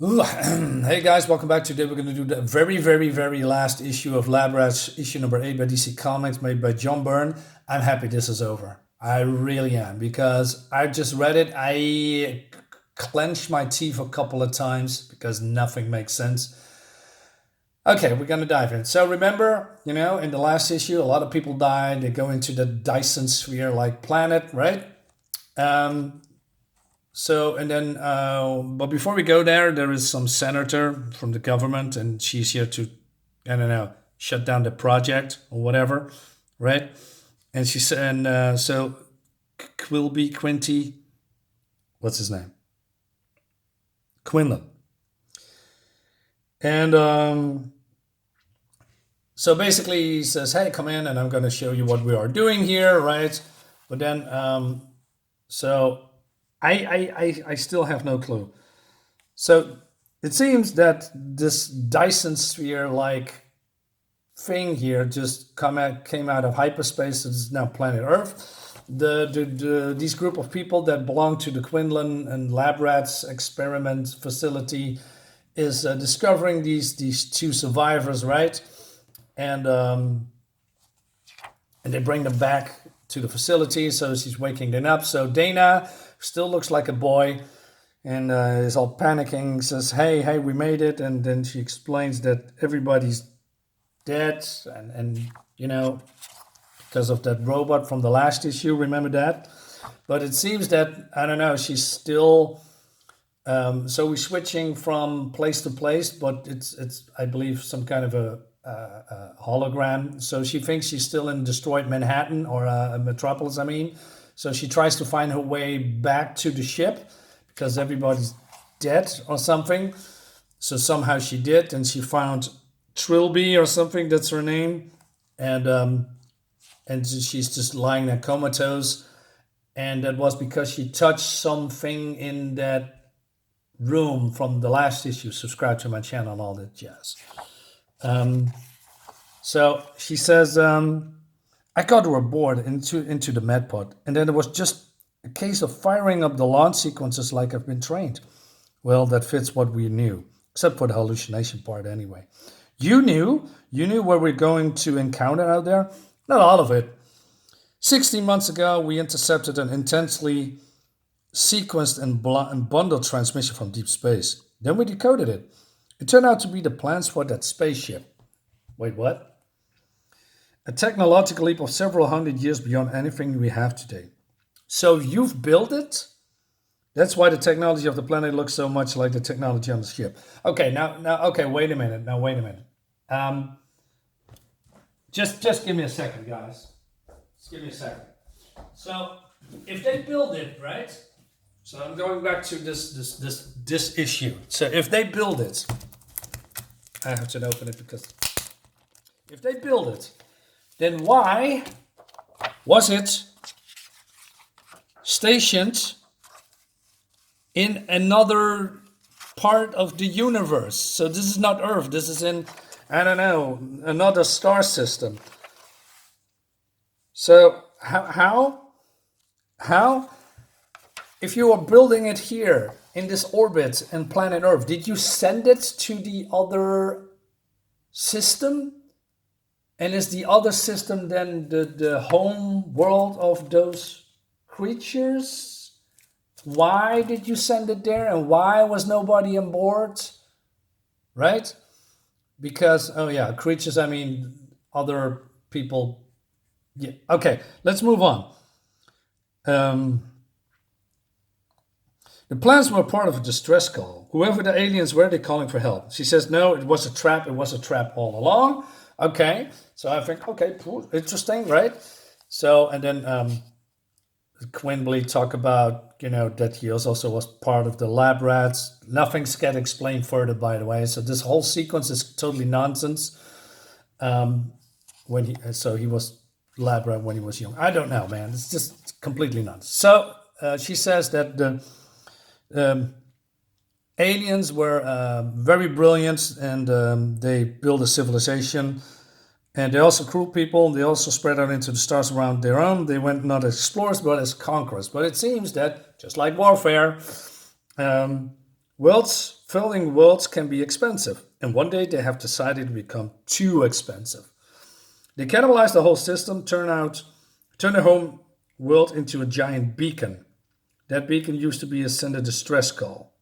Ooh, hey guys, welcome back. Today we're going to do the very last issue of Lab Rats, issue number 8 by DC Comics, made by John Byrne. I'm happy this is over. I really am, because I just read it. I clenched my teeth a couple of times because nothing makes sense. Okay, we're going to dive in. So remember, in the last issue, a lot of people died. They go into the Dyson sphere-like planet, right? Um, and then, but before we go there is some senator from the government, and she's here to, I don't know, shut down the project or whatever, right? And she said, and so Quilby Quinty, what's his name? Quinlan. And so basically he says, hey, come in and I'm going to show you what we are doing here, right? But then, so I still have no clue. So it seems that this Dyson sphere-like thing here just came out of hyperspace. It's now planet Earth. These group of people that belong to the Quinlan and Lab Rats experiment facility is discovering these two survivors, right? And they bring them back to the facility. So she's waking them up. So Dana still looks like a boy and is all panicking, says, hey, we made it. And then she explains that everybody's dead and because of that robot from the last issue, remember that? But it seems that, I don't know, she's still, so we're switching from place to place, but it's I believe some kind of a hologram. So she thinks she's still in destroyed Manhattan, or Metropolis, I mean. So she tries to find her way back to the ship because everybody's dead or something. So somehow she did, and she found Trilby or something, that's her name. And she's just lying there comatose. And that was because she touched something in that room from the last issue. Subscribe to my channel and all that jazz. So she says, I got her aboard into the medpod, and then it was just a case of firing up the launch sequences like I've been trained. Well, that fits what we knew, except for the hallucination part anyway. You knew where we're going to encounter out there? Not all of it. 16 months ago, we intercepted an intensely sequenced and bundled transmission from deep space. Then we decoded it. It turned out to be the plans for that spaceship. Wait, what? A technological leap of several hundred years beyond anything we have today. So you've built it? That's why the technology of the planet looks so much like the technology on the ship. Okay, okay, wait a minute. Just give me a second, guys. Just give me a second. So if they build it, right? So I'm going back to this issue. So if they build it, I have to open it because if they build it, then why was it stationed in another part of the universe? So this is not Earth. This is in, I don't know, another star system. So how? If you are building it here in this orbit and planet Earth, did you send it to the other system? And is the other system then the home world of those creatures? Why did you send it there, and why was nobody on board? Right? Because, oh yeah, creatures, I mean, other people. Yeah. Okay, let's move on. The plans were part of a distress call. Whoever the aliens were, they're calling for help. She says, no, it was a trap. It was a trap all along. Okay, so I think, okay, interesting, right? So, and then Quimbley talk about, that he also was part of the Lab Rats. Nothing's get explained further, by the way. So this whole sequence is totally nonsense. He was Lab Rat when he was young. I don't know, man. It's just completely nonsense. So she says that the aliens were very brilliant, and they built a civilization. And they also cruel people. They also spread out into the stars around their own. They went not as explorers, but as conquerors. But it seems that, just like warfare, worlds filling worlds can be expensive, and one day they have decided to become too expensive. They cannibalize the whole system, turn their home world into a giant beacon. That beacon used to be a sender distress call.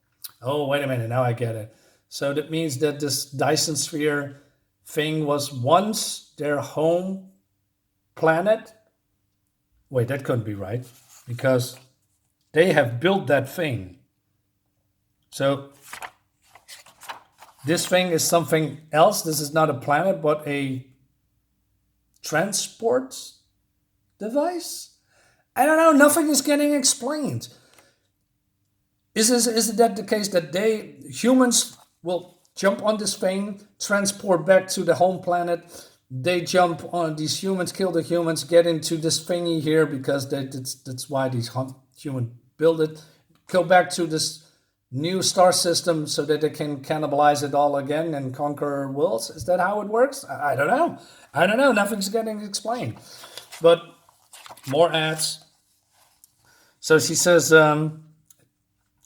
Oh, wait a minute, now I get it. So that means that this Dyson sphere thing was once their home planet? Wait, that couldn't be right, because they have built that thing. So this thing is something else. This is not a planet, but a transport device? I don't know. Nothing is getting explained. Is it that the case that humans will jump on this thing, transport back to the home planet? They jump on these humans, kill the humans, get into this thingy here because that's why these humans build it. Go back to this new star system so that they can cannibalize it all again and conquer worlds. Is that how it works? I don't know. I don't know. Nothing's getting explained. But more ads. So she says,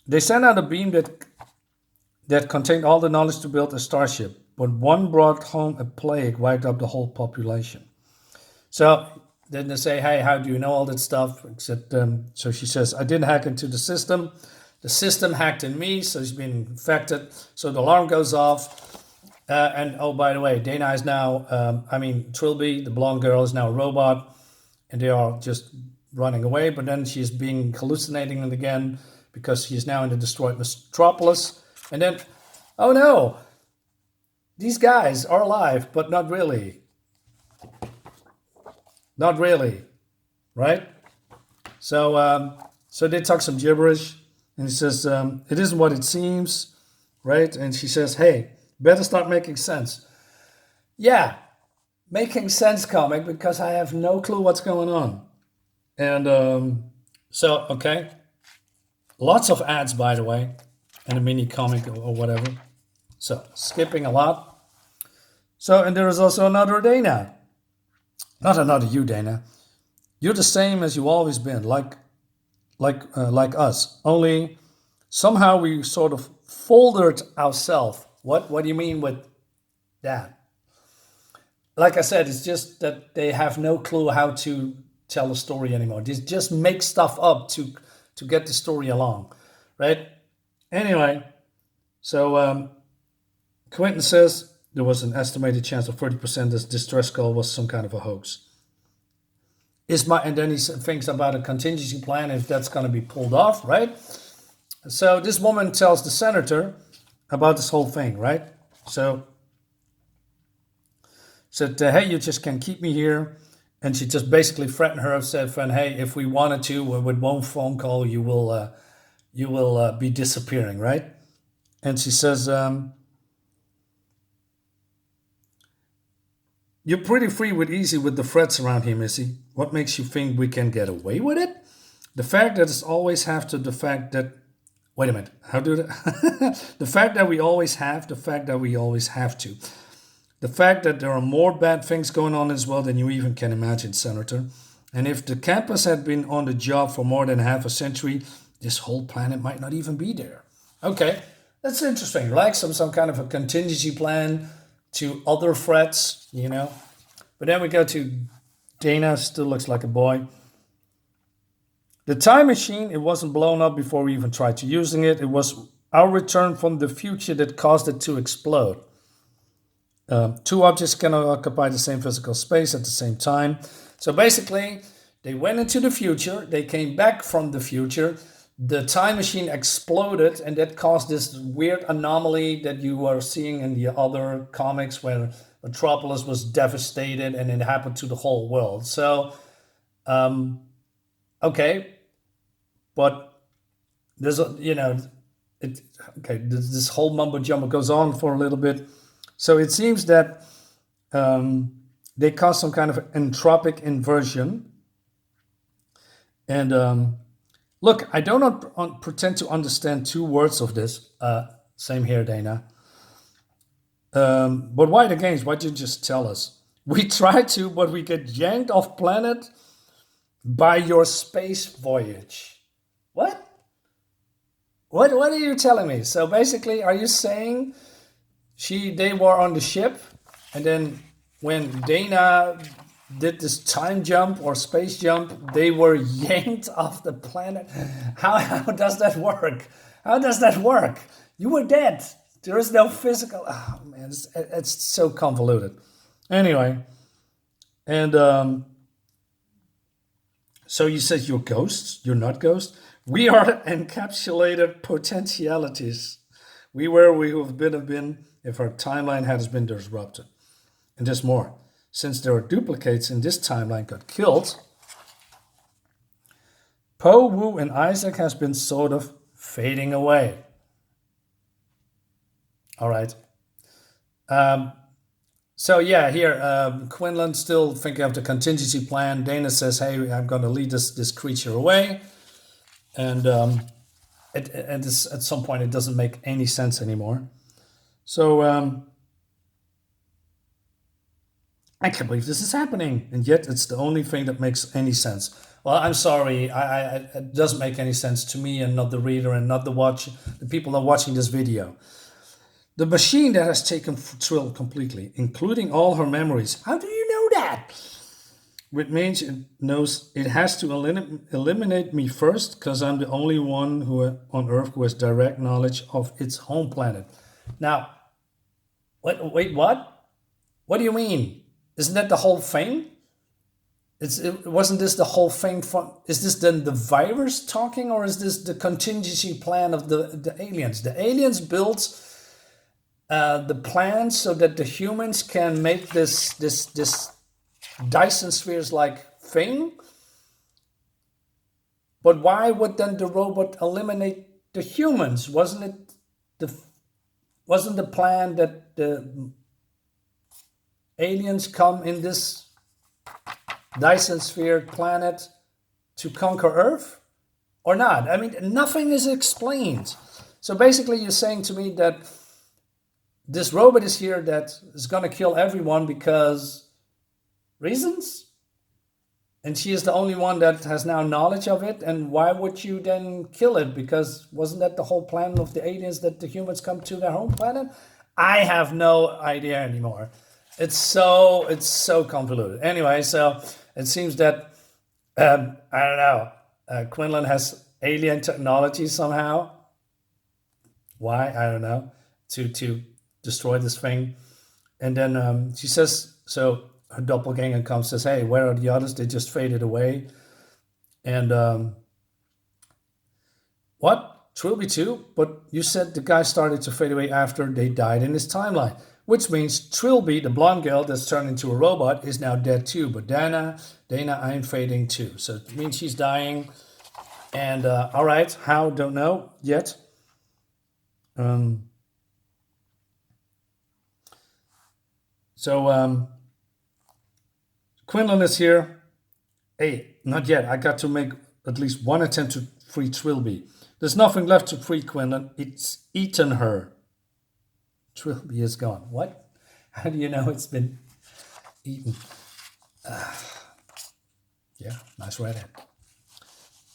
they sent out a beam that contained all the knowledge to build a starship, but one brought home a plague, wiped up the whole population. So then they say, hey, how do you know all that stuff? Except, so she says, I didn't hack into the system. The system hacked in me, so she's been infected. So the alarm goes off. And oh, by the way, Dana is now, Trilby, the blonde girl, is now a robot. And they are just running away. But then she's being hallucinating again because she is now in the destroyed metropolis. And then, oh no, these guys are alive, but not really. Not really, right? So they talk some gibberish. And he says, it isn't what it seems, right? And she says, hey, better start making sense. Yeah, making sense comic, because I have no clue what's going on. And okay. Lots of ads, by the way, and a mini comic or whatever. So skipping a lot. So, and there is also another Dana. Not another you, Dana. You're the same as you always been, like us. Only somehow we sort of folded ourselves. What do you mean with that? Like I said, it's just that they have no clue how to tell a story anymore. They just make stuff up to get the story along, right? Anyway, so Quentin says there was an estimated chance of 30% this distress call was some kind of a hoax. And then he thinks about a contingency plan if that's going to be pulled off, right? So this woman tells the senator about this whole thing, right? So said, hey, you just can't keep me here. And she just basically threatened her, said, hey, if we wanted to, with one phone call, you will be disappearing, right? And she says, you're pretty free with easy with the threats around here, Missy. What makes you think we can get away with it? The fact that it's always have to, the fact that, wait a minute, how do that? The fact that we always have, the fact that we always have to. The fact that there are more bad things going on as well than you even can imagine, Senator. And if the campus had been on the job for more than half a century, this whole planet might not even be there. Okay, that's interesting. Like some kind of a contingency plan to other threats, you know. But then we go to Dana, still looks like a boy. The time machine, it wasn't blown up before we even tried to using it. It was our return from the future that caused it to explode. Two objects cannot occupy the same physical space at the same time. So basically, they went into the future. They came back from the future. The time machine exploded, and that caused this weird anomaly that you are seeing in the other comics where Metropolis was devastated and it happened to the whole world. So, okay. But there's this whole mumbo jumbo goes on for a little bit. So it seems that they caused some kind of entropic inversion. And look, I do not pretend to understand two words of this. Same here, Dana. But why the games? Why didn't you just tell us? We try to, but we get yanked off planet by your space voyage. What? What are you telling me? So basically, are you saying they were on the ship, and then when Dana did this time jump or space jump, they were yanked off the planet? How does that work? How does that work? You were dead. There is no physical. Oh man, it's so convoluted. Anyway, and so you said you're ghosts. You're not ghosts. We are encapsulated potentialities. We were we would have been if our timeline has been disrupted. And there's more. Since there are duplicates in this timeline got killed, Poe, Wu, and Isaac has been sort of fading away. All right. So yeah, here Quinlan still thinking of the contingency plan. Dana says, "Hey, I'm going to lead this creature away," and at some point it doesn't make any sense anymore. So I can't believe this is happening, and yet it's the only thing that makes any sense. Well, I'm sorry, it doesn't make any sense to me, and not the reader, and not the people that are watching this video. The machine that has taken Trill completely, including all her memories. How do you know that? Which means it knows it has to eliminate me first, because I'm the only one on Earth who has direct knowledge of its home planet. Now, wait, what? What do you mean? Isn't that the whole thing? Wasn't this the whole thing? Is this then the virus talking, or is this the contingency plan of the aliens? The aliens built the plan so that the humans can make this Dyson spheres like thing. But why would then the robot eliminate the humans? Wasn't the plan that the aliens come in this Dyson sphere planet to conquer Earth, or not? I mean, nothing is explained. So basically, you're saying to me that this robot is here that is going to kill everyone because reasons? And she is the only one that has now knowledge of it. And why would you then kill it? Because wasn't that the whole plan of the aliens, that the humans come to their home planet? I have no idea anymore. It's so convoluted. Anyway, so it seems that I don't know. Quinlan has alien technology somehow. Why? I don't know. To destroy this thing, and then she says. So her doppelganger comes, says, "Hey, where are the others? They just faded away." And what? Trilby too? But you said the guy started to fade away after they died in his timeline. Which means Trilby, the blonde girl that's turned into a robot, is now dead too. But Dana, I'm fading too. So it means she's dying. And all right, how? Don't know yet. So Quinlan is here. Hey, not yet. I got to make at least one attempt to free Trilby. There's nothing left to free Quinlan. It's eaten her. Trilby is gone. What? How do you know it's been eaten? Yeah, nice redhead.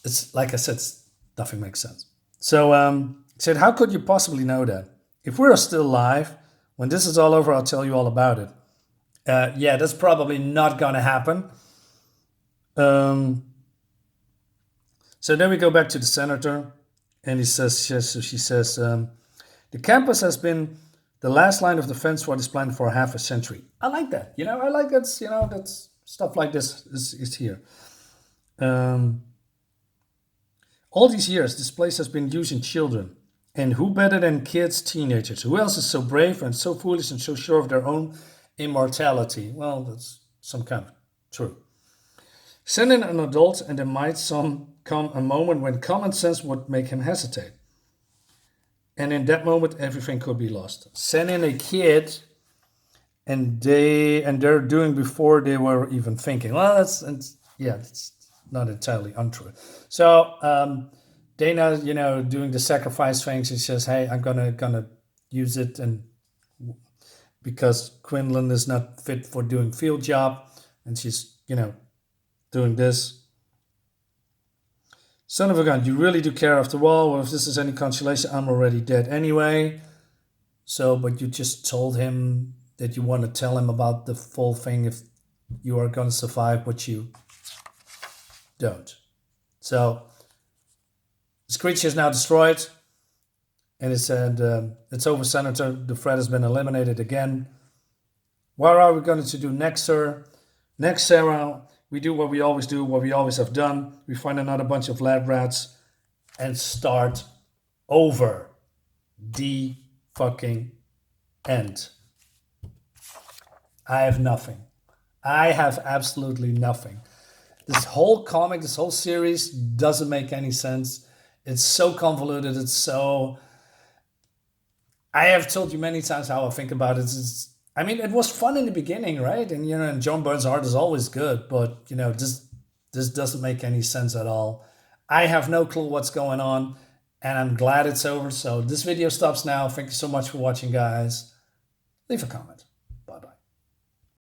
It's like I said, nothing makes sense. So said, how could you possibly know that? If we're still alive, when this is all over, I'll tell you all about it. Yeah, that's probably not going to happen. So then we go back to the senator, and she says, the campus has been the last line of defense for this planet for half a century. I like that. I like that. That's stuff like this is here. All these years, this place has been using children. And who better than kids, teenagers? Who else is so brave and so foolish and so sure of their own immortality? Well, that's some kind of true. Send in an adult, and there might come a moment when common sense would make him hesitate. And in that moment, everything could be lost. Send in a kid, and they're doing before they were even thinking. Well, it's not entirely untrue. So Dana, doing the sacrifice thing, she says, "Hey, I'm gonna use it," and because Quinlan is not fit for doing field job, and she's doing this. Son of a gun, you really do care after all. Well, if this is any consolation, I'm already dead anyway. So, but you just told him that you want to tell him about the full thing if you are going to survive, but you don't. So, this creature is now destroyed. And it said, it's over, Senator. The threat has been eliminated again. What are we going to do next, sir? Next, Sarah, we do what we always do, what we always have done. We find another bunch of lab rats and start over. The fucking end. I have nothing. I have absolutely nothing. This whole comic, this whole series doesn't make any sense. It's so convoluted. It's so... I have told you many times how I think about it. I mean, it was fun in the beginning, right? And and John Byrne's art is always good, but this doesn't make any sense at all. I have no clue what's going on, and I'm glad it's over. So this video stops now. Thank you so much for watching, guys. Leave a comment.